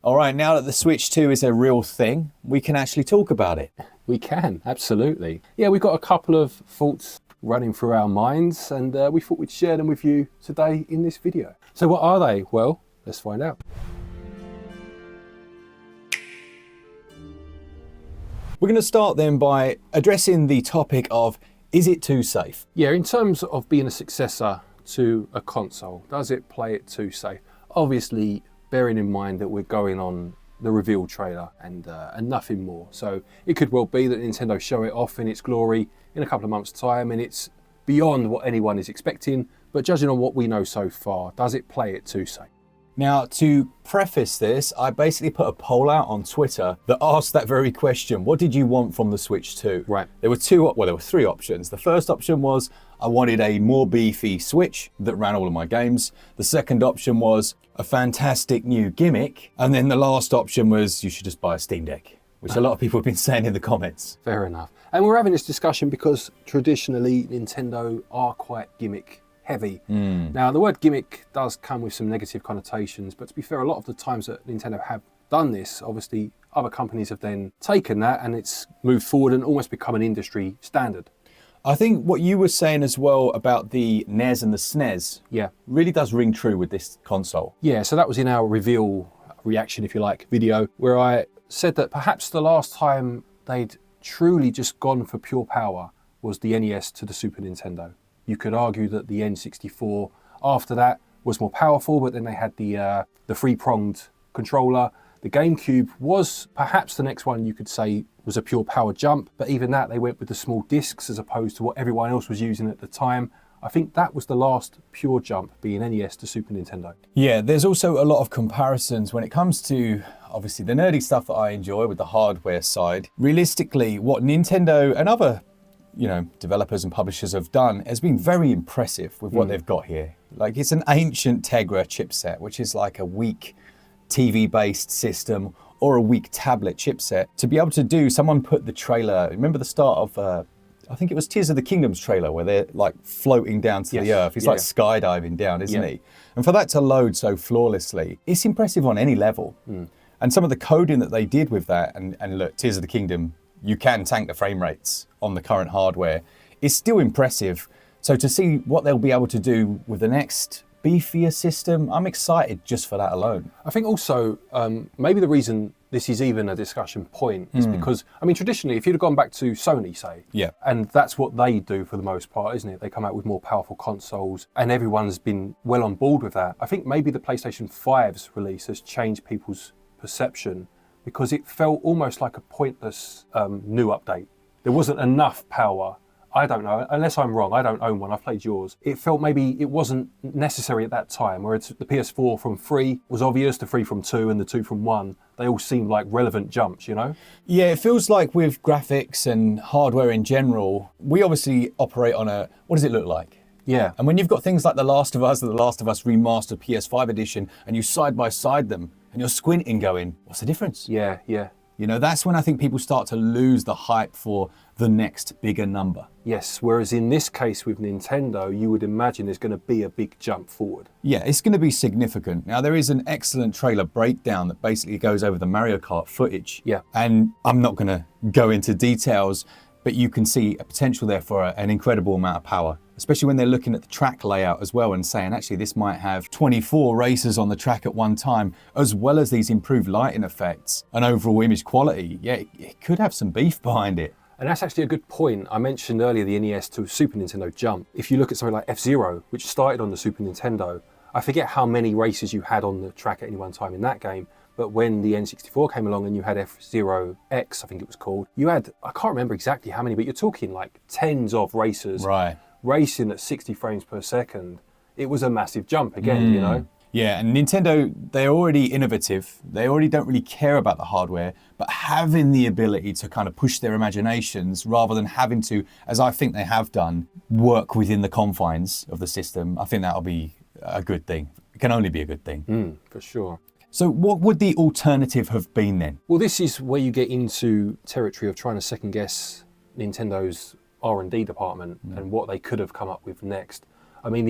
All right, now that the Switch 2 is a real thing, we can actually talk about it. We can, absolutely. Yeah, we've got a couple of thoughts running through our minds, and we thought we'd share them with you today in this video. So what are they? Well, let's find out. We're going to start then by addressing the topic of, is it too safe? Yeah, in terms of being a successor to a console, does it play it too safe? Obviously, bearing in mind that we're going on the reveal trailer and nothing more. So it could well be that Nintendo show it off in its glory in a couple of months' time, and it's beyond what anyone is expecting. But judging on what we know so far, does it play it too safe? Now, to preface this, I basically put a poll out on Twitter that asked that very question. What did you want from the Switch 2? Right. There were three options. The first option was I wanted a more beefy Switch that ran all of my games. The second option was a fantastic new gimmick. And then the last option was you should just buy a Steam Deck, which a lot of people have been saying in the comments. Fair enough. And we're having this discussion because traditionally Nintendo are quite gimmick heavy. Now, the word gimmick does come with some negative connotations, but to be fair, a lot of the times that Nintendo have done this, obviously other companies have then taken that and it's moved forward and almost become an industry standard. I think what you were saying as well about the NES and the SNES really does ring true with this console. Yeah, so that was in our reveal reaction, if you like, video, where I said that perhaps the last time they'd truly just gone for pure power was the NES to the Super Nintendo. You could argue that the N64 after that was more powerful, but then they had the three-pronged controller. The GameCube was perhaps the next one you could say was a pure power jump, but even that they went with the small discs as opposed to what everyone else was using at the time. I think that was the last pure jump, being NES to Super Nintendo. Yeah, there's also a lot of comparisons when it comes to, obviously, the nerdy stuff that I enjoy with the hardware side. Realistically, what Nintendo and other developers and publishers have done has been very impressive with what they've got here. Like, it's an ancient Tegra chipset, which is like a weak TV-based system or a weak tablet chipset. To be able to do, someone put the trailer, remember the start of, I think it was Tears of the Kingdom's trailer, where they're like floating down to the earth. He's like skydiving down, isn't he? And for that to load so flawlessly, it's impressive on any level. And some of the coding that they did with that, and look, Tears of the Kingdom, you can tank the frame rates on the current hardware, is still impressive. So to see what they'll be able to do with the next beefier system, I'm excited just for that alone. I think also maybe the reason this is even a discussion point is because, I mean, traditionally, if you'd have gone back to Sony, say, and that's what they do for the most part, isn't it? They come out with more powerful consoles and everyone's been well on board with that. I think maybe the PlayStation 5's release has changed people's perception because it felt almost like a pointless new update. There wasn't enough power. I don't know, unless I'm wrong, I don't own one, I've played yours. It felt maybe it wasn't necessary at that time, whereas the PS4 from 3 was obvious, the 3 from 2 and the 2 from 1, they all seemed like relevant jumps, you know? Yeah, it feels like with graphics and hardware in general, we obviously operate on a, what does it look like? Yeah. And when you've got things like The Last of Us, or The Last of Us Remastered PS5 edition, and you side by side them, and you're squinting going, what's the difference? Yeah, yeah. You know, that's when I think people start to lose the hype for the next bigger number. Yes, whereas in this case with Nintendo, you would imagine there's going to be a big jump forward. Yeah, it's going to be significant. Now, there is an excellent trailer breakdown that basically goes over the Mario Kart footage. Yeah. And I'm not going to go into details, but you can see a potential there for an incredible amount of power, especially when they're looking at the track layout as well and saying, actually, this might have 24 racers on the track at one time, as well as these improved lighting effects and overall image quality. Yeah, it could have some beef behind it. And that's actually a good point. I mentioned earlier the NES to Super Nintendo jump. If you look at something like F-Zero, which started on the Super Nintendo, I forget how many races you had on the track at any one time in that game, but when the N64 came along and you had F-Zero X, I think it was called, you had, I can't remember exactly how many, but you're talking like tens of racers racing at 60 frames per second. It was a massive jump again, you know? Yeah, and Nintendo, they're already innovative. They already don't really care about the hardware, but having the ability to kind of push their imaginations rather than having to, as I think they have done, work within the confines of the system, I think that'll be a good thing. It can only be a good thing. For sure. So what would the alternative have been then? Well, this is where you get into territory of trying to second guess Nintendo's R&D department and what they could have come up with next. I mean,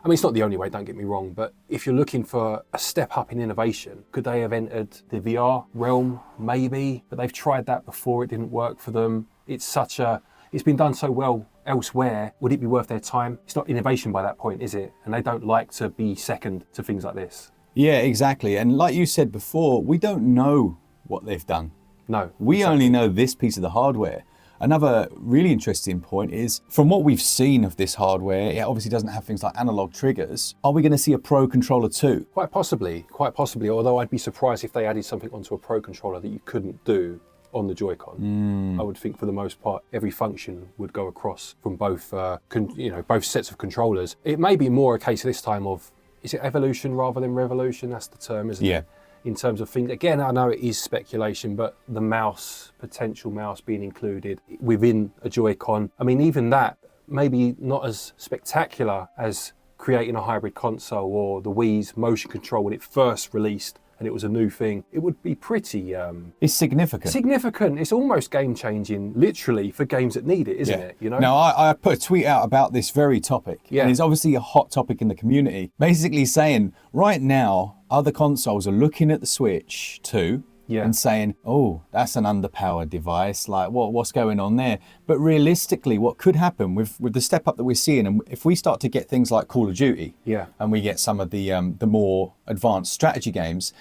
I mean, it's not the only way, don't get me wrong, but if you're looking for a step up in innovation, could they have entered the VR realm? Maybe, but they've tried that before, it didn't work for them. It's been done so well elsewhere, would it be worth their time? It's not innovation by that point, is it? And they don't like to be second to things like this. Yeah, exactly. And like you said before, we don't know what they've done. No. We only know this piece of the hardware. Another really interesting point is, from what we've seen of this hardware, it obviously doesn't have things like analog triggers. Are we going to see a Pro controller too? Quite possibly, although I'd be surprised if they added something onto a Pro controller that you couldn't do on the Joy-Con. I would think for the most part, every function would go across from both, both sets of controllers. It may be more a case this time of, is it evolution rather than revolution? That's the term, isn't it? In terms of things, again, I know it is speculation, but the potential mouse being included within a Joy-Con, I mean, even that, maybe not as spectacular as creating a hybrid console or the Wii's motion control when it first released and it was a new thing. It would be pretty... it's significant. Significant. It's almost game-changing, literally, for games that need it, isn't it? You know? Now, I put a tweet out about this very topic, and it's obviously a hot topic in the community, basically saying, right now, other consoles are looking at the Switch 2 and saying, oh, that's an underpowered device, like what's going on there? But realistically, what could happen with the step up that we're seeing, and if we start to get things like Call of Duty, and we get some of the more advanced strategy games,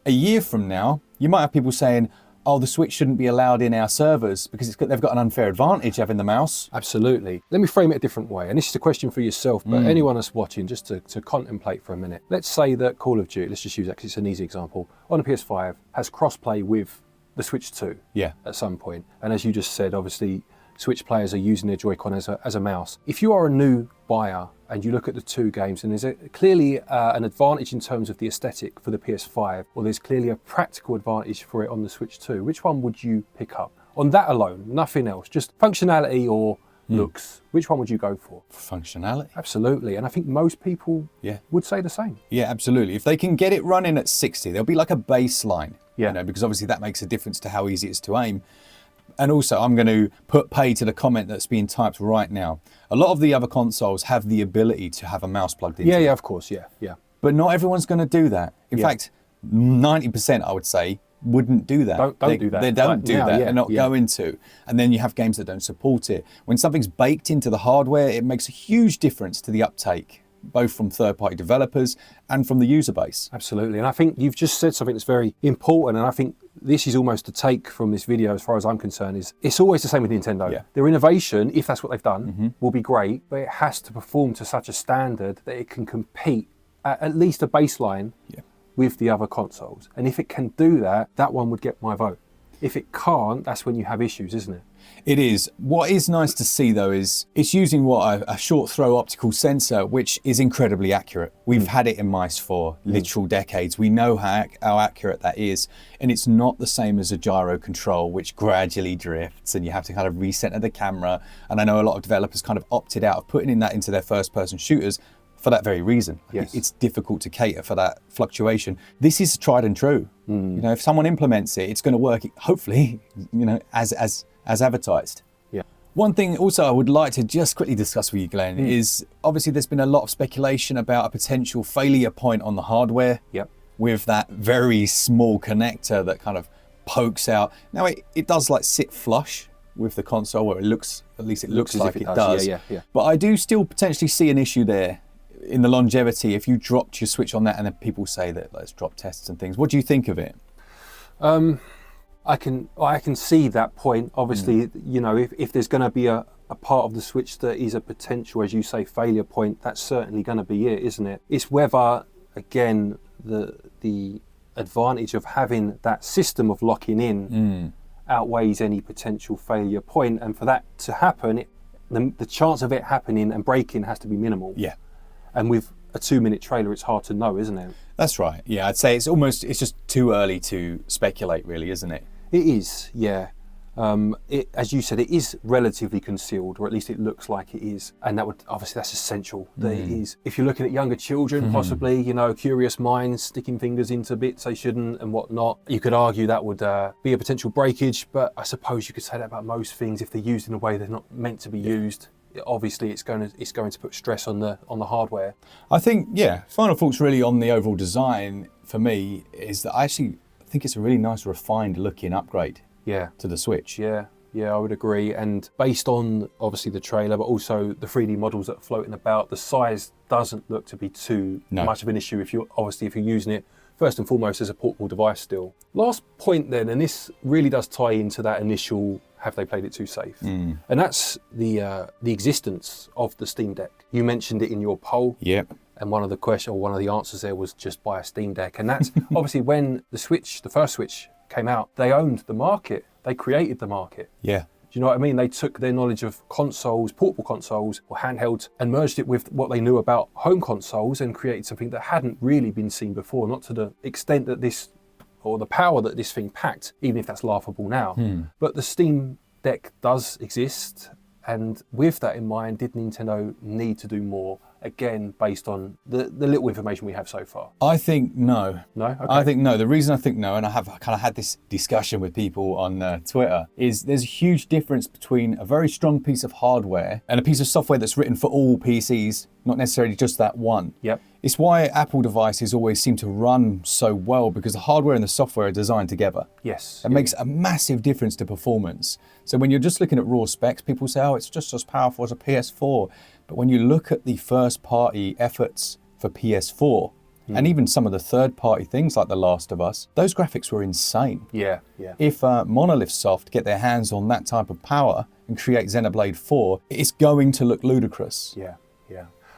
a year from now, you might have people saying, oh, the Switch shouldn't be allowed in our servers because they've got an unfair advantage having the mouse. Absolutely. Let me frame it a different way. And this is a question for yourself, but anyone that's watching, just to contemplate for a minute. Let's say that Call of Duty, let's just use that because it's an easy example, on a PS5 has cross-play with the Switch 2 at some point. And as you just said, obviously, Switch players are using their Joy-Con as a mouse. If you are a new buyer and you look at the two games, and there's clearly an advantage in terms of the aesthetic for the PS5, or there's clearly a practical advantage for it on the Switch 2, which one would you pick up? On that alone, nothing else, just functionality or looks, which one would you go for? Functionality. Absolutely, and I think most people would say the same. Yeah, absolutely. If they can get it running at 60, there'll be like a baseline, you know, because obviously that makes a difference to how easy it is to aim. And also, I'm going to put pay to the comment that's being typed right now. A lot of the other consoles have the ability to have a mouse plugged into it. Yeah, of course, yeah. But not everyone's going to do that. In fact, 90%, I would say, wouldn't do that. Don't do that. They don't do that. They're not going to. And then you have games that don't support it. When something's baked into the hardware, it makes a huge difference to the uptake, both from third-party developers and from the user base. Absolutely. And I think you've just said something that's very important, and I think this is almost a take from this video, as far as I'm concerned, is it's always the same with Nintendo. Yeah. Their innovation, if that's what they've done, will be great, but it has to perform to such a standard that it can compete at least a baseline with the other consoles. And if it can do that, that one would get my vote. If it can't, that's when you have issues, isn't it? It is. What is nice to see, though, is it's using a short throw optical sensor, which is incredibly accurate. We've had it in mice for literal decades. We know how accurate that is. And it's not the same as a gyro control, which gradually drifts and you have to kind of recenter the camera. And I know a lot of developers kind of opted out of putting that into their first-person shooters for that very reason. Yes. It's difficult to cater for that fluctuation. This is tried and true. You know, if someone implements it, it's going to work, hopefully, you know, as advertised. Yeah. One thing also I would like to just quickly discuss with you, Glenn, is obviously there's been a lot of speculation about a potential failure point on the hardware with that very small connector that kind of pokes out. Now it does like sit flush with the console, where it looks, at least it looks like it does. Yeah. But I do still potentially see an issue there in the longevity if you dropped your Switch on that and then people say that let's drop tests and things. What do you think of it? I can see that point. Obviously, you know, if there's going to be a part of the Switch that is a potential, as you say, failure point, that's certainly going to be it, isn't it? It's whether, again, the advantage of having that system of locking in outweighs any potential failure point. And for that to happen, the chance of it happening and breaking has to be minimal. Yeah. And with a 2-minute trailer, it's hard to know, isn't it? That's right. Yeah, I'd say it's just too early to speculate, really, isn't it? It is, yeah. As you said, it is relatively concealed, or at least it looks like it is. And that's essential that it is. If you're looking at younger children, possibly, you know, curious minds sticking fingers into bits they shouldn't and whatnot, you could argue that would be a potential breakage, but I suppose you could say that about most things if they're used in a way they're not meant to be used. obviously it's going to put stress on the hardware. I think, yeah, final thoughts really on the overall design for me is that I actually think it's a really nice refined looking upgrade to the Switch. Yeah, I would agree. And based on obviously the trailer, but also the 3D models that are floating about, the size doesn't look to be too much of an issue if you're using it first and foremost as a portable device still. Last point then, and this really does tie into that initial have they played it too safe? And that's the existence of the Steam Deck. You mentioned it in your poll. Yep. And one of the answers there was just buy a Steam Deck. And that's obviously when the first Switch came out, they owned the market. They created the market. Yeah. Do you know what I mean? They took their knowledge of consoles, portable consoles or handhelds, and merged it with what they knew about home consoles and created something that hadn't really been seen before, not to the extent that the power that this thing packed, even if that's laughable now. But the Steam Deck does exist. And with that in mind, did Nintendo need to do more? Again, based on the little information we have so far. I think no. No? Okay. I think no. The reason I think no, and I have kind of had this discussion with people on Twitter, is there's a huge difference between a very strong piece of hardware and a piece of software that's written for all PCs, not necessarily just that one. Yep. It's why Apple devices always seem to run so well, because the hardware and the software are designed together. Yes. It makes a massive difference to performance. So when you're just looking at raw specs, people say, oh, it's just as powerful as a PS4. But when you look at the first party efforts for PS4, and even some of the third party things like The Last of Us, those graphics were insane. Yeah. If Monolith Soft get their hands on that type of power and create Xenoblade 4, it's going to look ludicrous. Yeah.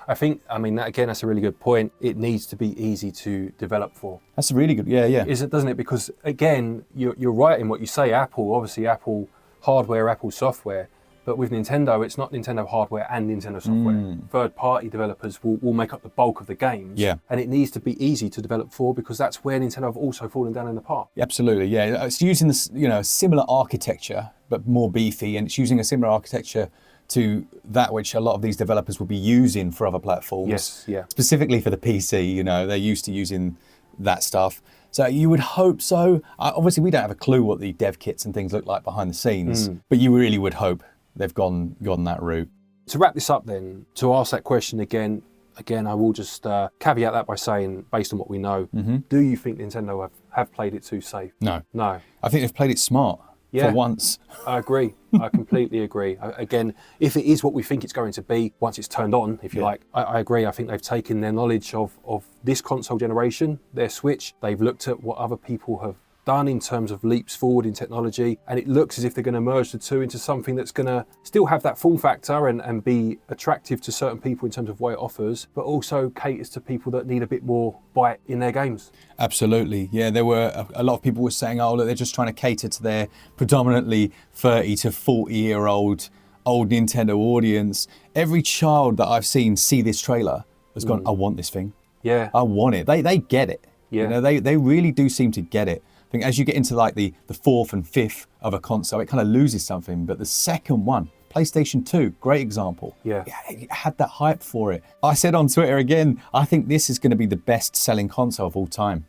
That's a really good point. It needs to be easy to develop for. That's a really good, yeah. Doesn't it? Because again, you're right in what you say. Obviously Apple hardware, Apple software. But with Nintendo, it's not Nintendo hardware and Nintendo software. Third-party developers will make up the bulk of the games. Yeah. And it needs to be easy to develop for, because that's where Nintendo have also fallen down in the park. Absolutely, yeah. It's using this, similar architecture, but more beefy, and it's using a similar architecture to that which a lot of these developers will be using for other platforms. Yes, yeah. Specifically for the PC, they're used to using that stuff. So you would hope so. Obviously, we don't have a clue what the dev kits and things look like behind the scenes, but you really would hope they've gone that route. To wrap this up then, to ask that question again, I will just caveat that by saying, based on what we know, do you think Nintendo have played it too safe? No. No. I think they've played it smart for once. I agree. I completely agree. Again, if it is what we think it's going to be, once it's turned on, if you like, I agree. I think they've taken their knowledge of this console generation, their Switch, they've looked at what other people have done in terms of leaps forward in technology, and it looks as if they're going to merge the two into something that's going to still have that form factor and be attractive to certain people in terms of what it offers, but also caters to people that need a bit more bite in their games. Absolutely, yeah. There were a lot of people were saying, oh, look, they're just trying to cater to their predominantly 30 to 40-year-old old Nintendo audience. Every child that I've seen see this trailer has gone, I want this thing. Yeah. I want it. They get it. Yeah. They really do seem to get it. I think as you get into like the fourth and fifth of a console, it kind of loses something. But the second one, PlayStation 2, great example. Yeah. It had that hype for it. I said on Twitter again, I think this is going to be the best selling console of all time.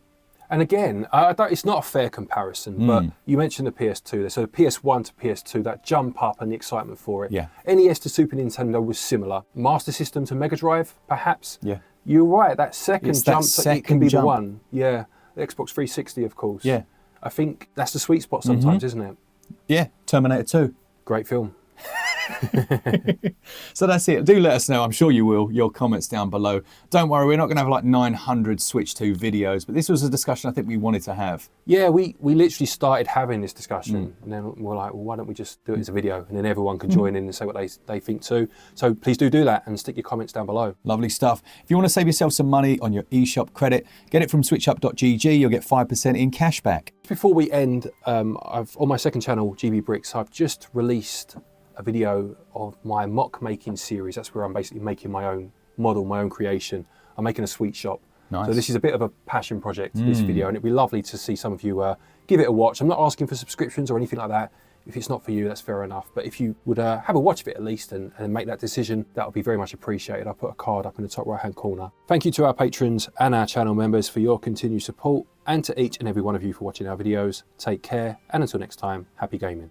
And again, it's not a fair comparison, but you mentioned the PS2 there. So the PS1 to PS2, that jump up and the excitement for it. Yeah. NES to Super Nintendo was similar. Master System to Mega Drive, perhaps. Yeah. You're right, that second jump, it can be the one. Yeah. The Xbox 360, of course. Yeah. I think that's the sweet spot sometimes, isn't it? Yeah, Terminator 2. Great film. So that's it. Do let us know. I'm sure you will. Your comments down below. Don't worry, we're not going to have like 900 Switch 2 videos, but this was a discussion I think we wanted to have. Yeah, we literally started having this discussion, and then we're like, well, why don't we just do it as a video, and then everyone can join in and say what they think too. So please do that and stick your comments down below. Lovely stuff. If you want to save yourself some money on your eShop credit, get it from switchup.gg. You'll get 5% in cash back. Before we end, I've on my second channel, GB Bricks, I've just released a video of my mock making series. That's where I'm basically making my own model, my own creation. I'm making a sweet shop. Nice. So this is a bit of a passion project, this video, and it'd be lovely to see some of you give it a watch. I'm not asking for subscriptions or anything like that. If it's not for you, that's fair enough. But if you would have a watch of it at least and make that decision, that would be very much appreciated. I'll put a card up in the top right-hand corner. Thank you to our patrons and our channel members for your continued support, and to each and every one of you for watching our videos. Take care, and until next time, happy gaming.